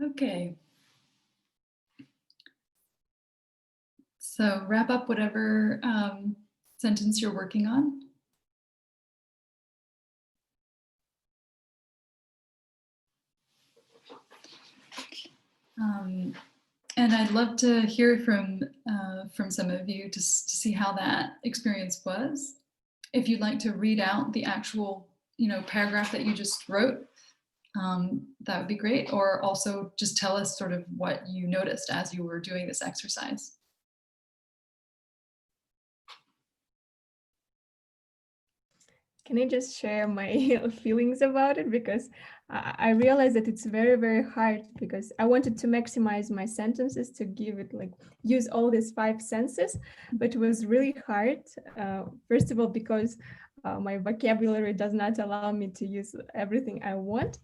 Okay. So wrap up whatever sentence you're working on. And I'd love to hear from some of you to see how that experience was. If you'd like to read out the actual, paragraph that you just wrote, that would be great. Or also just tell us sort of what you noticed as you were doing this exercise. Can I just share my feelings about it? Because I realized that it's very, very hard, because I wanted to maximize my sentences to give it use all these 5 senses, but it was really hard. First of all, because my vocabulary does not allow me to use everything I want.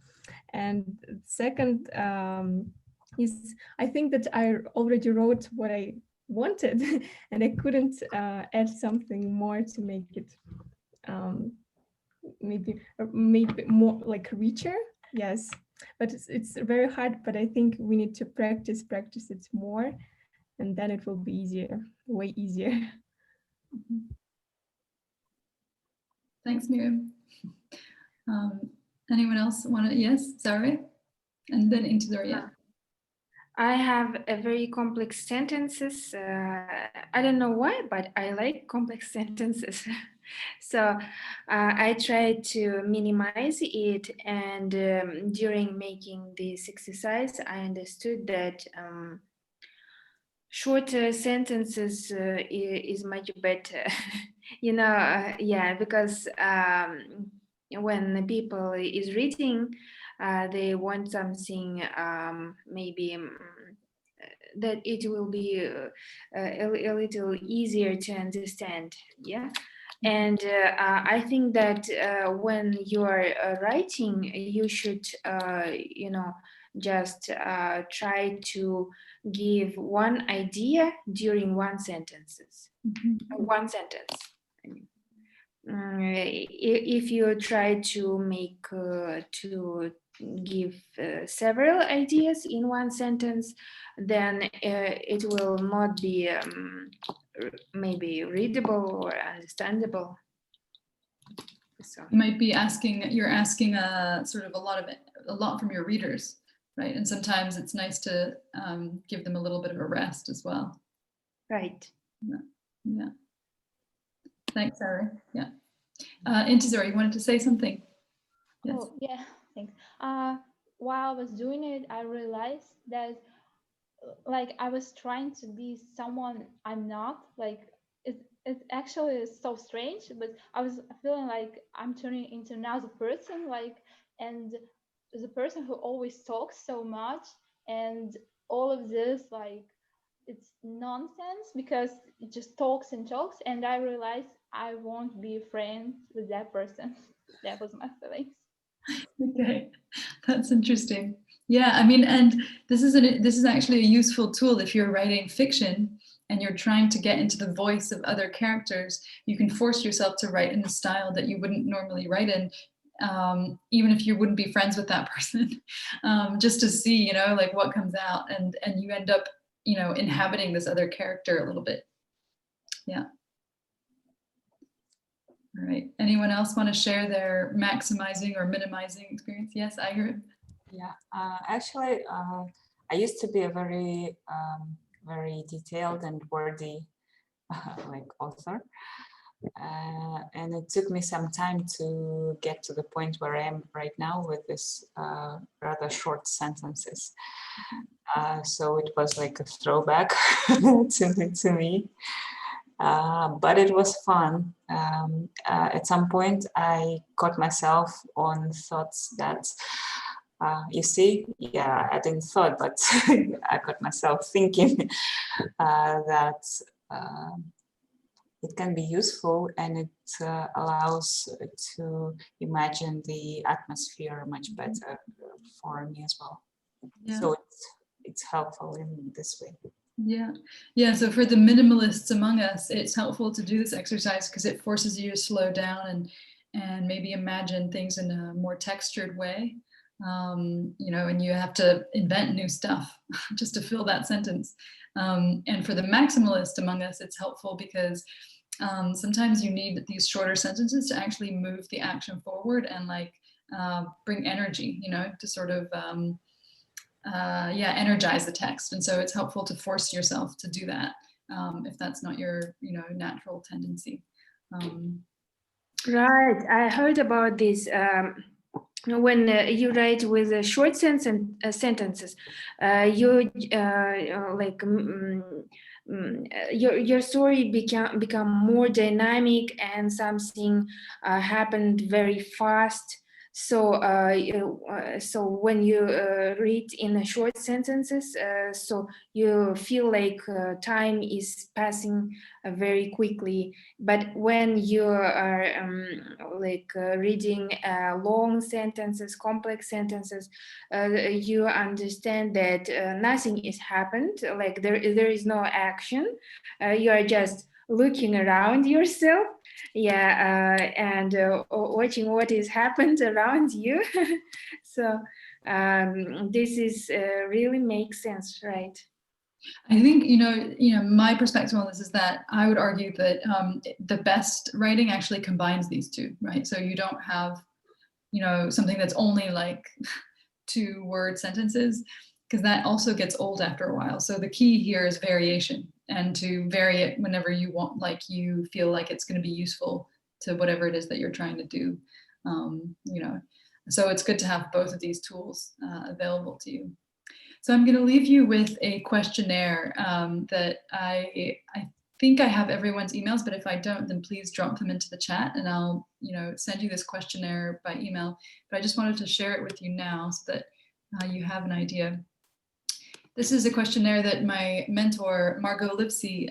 And second is I think that I already wrote what I wanted and I couldn't add something more to make it maybe more richer. Yes, but it's very hard, but I think we need to practice it more, and then it will be easier, way easier. Thanks, Miriam. Anyone else want to? Yes, Zare, and then into Zaria. I have a very complex sentences. I don't know why, but I like complex sentences. So I tried to minimize it, and during making this exercise, I understood that shorter sentences is much better. Because when people is reading, they want something maybe that it will be a little easier to understand. Yeah. And I think that when you are writing, you should, just try to give one idea during one sentence. One sentence. If you try to make to give several ideas in one sentence, then it will not be maybe readable or understandable. So You might be you're asking sort of a lot from your readers, right? And sometimes it's nice to give them a little bit of a rest as well. Right. Yeah. Thanks, Sarah. Yeah. Intizar, you wanted to say something? Yes. Oh, yeah, thanks. While I was doing it, I realized that I was trying to be someone I'm not. It's actually so strange, but I was feeling like I'm turning into another person, and the person who always talks so much, and all of this, it's nonsense because it just talks and talks, and I realized I won't be friends with that person. That was my feelings. Okay, that's interesting. Yeah, I mean, and this is actually a useful tool if you're writing fiction and you're trying to get into the voice of other characters. You can force yourself to write in a style that you wouldn't normally write in, even if you wouldn't be friends with that person, just to see, what comes out, and you end up, inhabiting this other character a little bit. Yeah. All right. Anyone else want to share their maximizing or minimizing experience? Yes, I heard. Yeah, actually, I used to be a very, very detailed and wordy author. And it took me some time to get to the point where I am right now with this rather short sentences. So it was like a throwback to me. But it was fun. At some point, I caught myself on thoughts that, you see, yeah, I didn't thought, but I caught myself thinking that it can be useful, and it allows to imagine the atmosphere much better for me as well. Yeah. So it's helpful in this way. Yeah. So for the minimalists among us, it's helpful to do this exercise because it forces you to slow down and maybe imagine things in a more textured way. you know, and you have to invent new stuff just to fill that sentence. And for the maximalist among us, it's helpful because sometimes you need these shorter sentences to actually move the action forward and like bring energy, you know, to sort of, yeah, energize the text. And so it's helpful to force yourself to do that if that's not your, you know, natural tendency. Right, I heard about this. When you write with short sentences, you like your story become more dynamic, and something happened very fast. So so when you read in short sentences, so you feel like time is passing very quickly. But when you are like reading long sentences, complex sentences, you understand that nothing is happened, like there is no action. You are just looking around yourself, yeah, and watching what is happened around you. So this is really makes sense, right? I think, you know, my perspective on this is that I would argue that the best writing actually combines these two, right? So you don't have, you know, something that's only like 2-word sentences, because that also gets old after a while. So the key here is variation, and to vary it whenever you want, like you feel like it's going to be useful to whatever it is that you're trying to do, you know. So it's good to have both of these tools available to you. So I'm going to leave you with a questionnaire that I think I have everyone's emails, but if I don't, then please drop them into the chat and I'll, you know, send you this questionnaire by email. But I just wanted to share it with you now so that you have an idea. This is a questionnaire that my mentor, Margot Lipsy,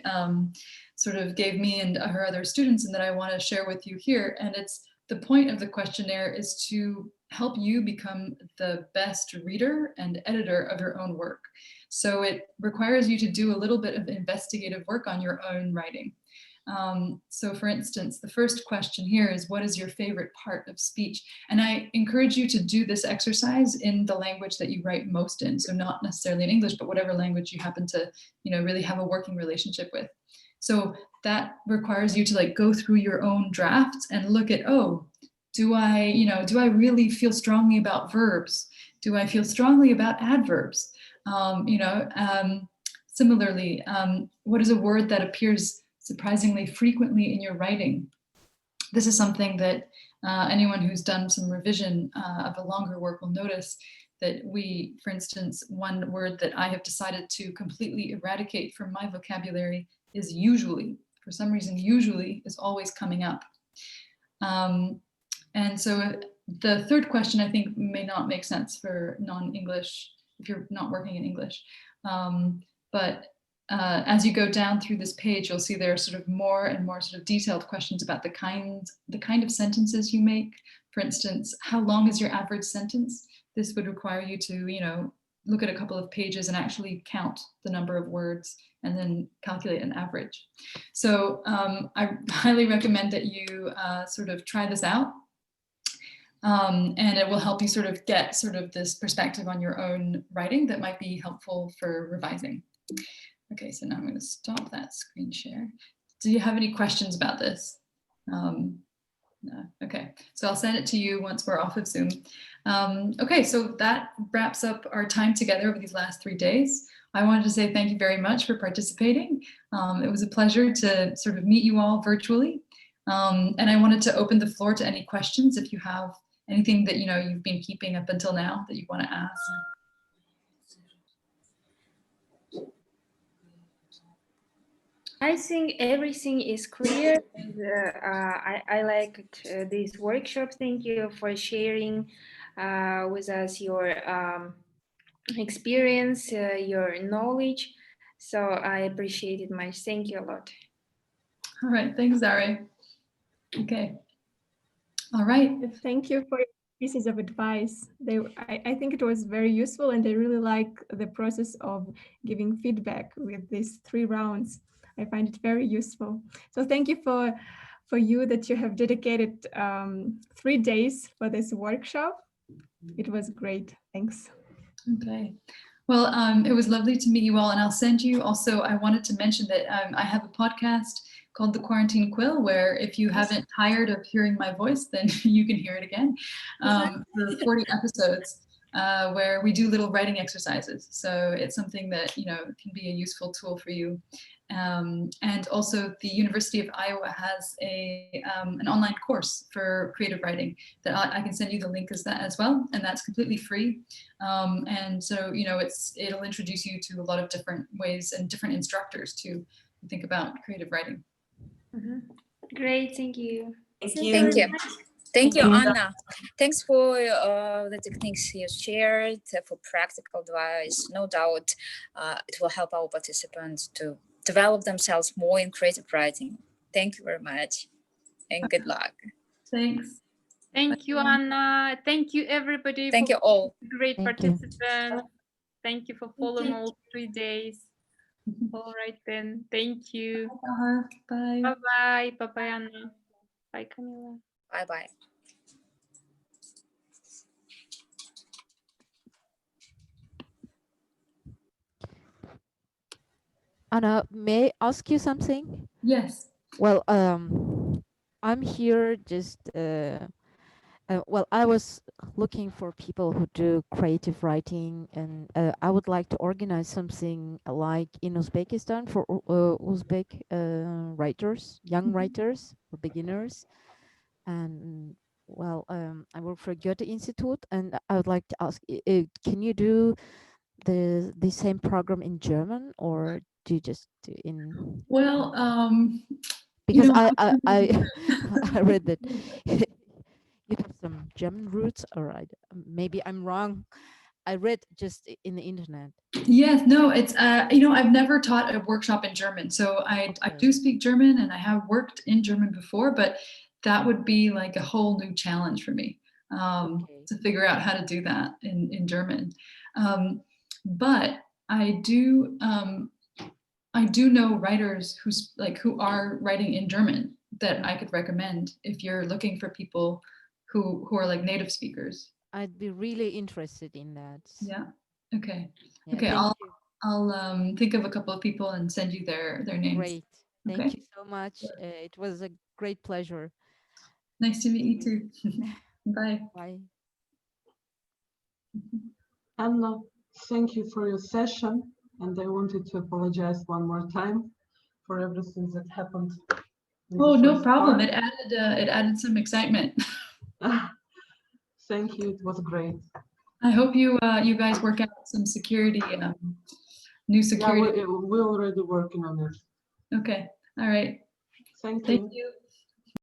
sort of gave me and her other students, and that I want to share with you here. And it's the point of the questionnaire is to help you become the best reader and editor of your own work. So it requires you to do a little bit of investigative work on your own writing. So for instance, the first question here is, what is your favorite part of speech? And I encourage you to do this exercise in the language that you write most in. So not necessarily in English, but whatever language you happen to, you know, really have a working relationship with. So that requires you to like go through your own drafts and look at, oh, do I really feel strongly about verbs? Do I feel strongly about adverbs? Similarly, what is a word that appears surprisingly frequently in your writing? This is something that anyone who's done some revision of a longer work will notice, that we, for instance, one word that I have decided to completely eradicate from my vocabulary is usually. For some reason, usually is always coming up. And so the third question, I think, may not make sense for non-English, if you're not working in English. But as you go down through this page, you'll see there are sort of more and more sort of detailed questions about the kind of sentences you make. For instance, how long is your average sentence? This would require you to, you know, look at a couple of pages and actually count the number of words and then calculate an average. So I highly recommend that you sort of try this out. And it will help you sort of get sort of this perspective on your own writing that might be helpful for revising. Okay, so now I'm going to stop that screen share. Do you have any questions about this? No. Okay, so I'll send it to you once we're off of Zoom. Okay, so that wraps up our time together over these last 3 days. I wanted to say thank you very much for participating. It was a pleasure to sort of meet you all virtually. And I wanted to open the floor to any questions if you have anything that, you know, you've been keeping up until now that you want to ask. I think everything is clear, and I liked this workshop. Thank you for sharing with us your experience, your knowledge. So I appreciate it much. Thank you a lot. All right, thanks, Zare. Okay. All right. Thank you for your pieces of advice. I think it was very useful, and I really like the process of giving feedback with these 3 rounds. I find it very useful. So thank you for you that you have dedicated 3 days for this workshop. It was great. Thanks. Okay. Well, it was lovely to meet you all, and I'll send you also, I wanted to mention that I have a podcast called The Quarantine Quill, where if you haven't tired of hearing my voice, then you can hear it again. For 40 episodes, where we do little writing exercises. So it's something that, you know, can be a useful tool for you. And also the University of Iowa has an online course for creative writing that I can send you the link as well, and that's completely free. And so, you know, it'll introduce you to a lot of different ways and different instructors to think about creative writing. Great, thank you. Thank you. Thank you, Anna. Thanks for the techniques you shared, for practical advice. No doubt it will help our participants to develop themselves more in creative writing. Thank you very much, and good luck. Thanks. Thank you, Anna. Thank you, everybody. Thank you all. Great Thank participants. Thank you for following all 3 days. All right then. Thank you. Bye. Bye-bye. Bye-bye, Anna. Bye, Camila. Bye-bye. Anna, may I ask you something? Yes. Well, I'm here just, well, I was looking for people who do creative writing, and I would like to organize something like in Uzbekistan for Uzbek writers, young writers, or beginners. And well, I work for Goethe Institute, and I would like to ask, can you do the same program in German, or do you just do in? Well, Because you know, I read that you have some German roots, or maybe I'm wrong. I read just in the internet. yes, no, it's you know, I've never taught a workshop in German, so I do speak German, and I have worked in German before, but that would be like a whole new challenge for me to figure out how to do that in German. But I do know writers who are writing in German that I could recommend if you're looking for people who are like native speakers. I'd be really interested in that. Yeah. Okay. Yeah, Okay. thank you. I'll think of a couple of people and send you their names. Great. Thank Okay. you so much. It was a great pleasure. Nice to meet you too. Bye. Bye. Anna, thank you for your session, and I wanted to apologize one more time for everything that happened. Oh, no problem. It added some excitement. Thank you. It was great. I hope you guys work out some security, new security. Yeah, we're already working on it. Okay. All right. Thank you.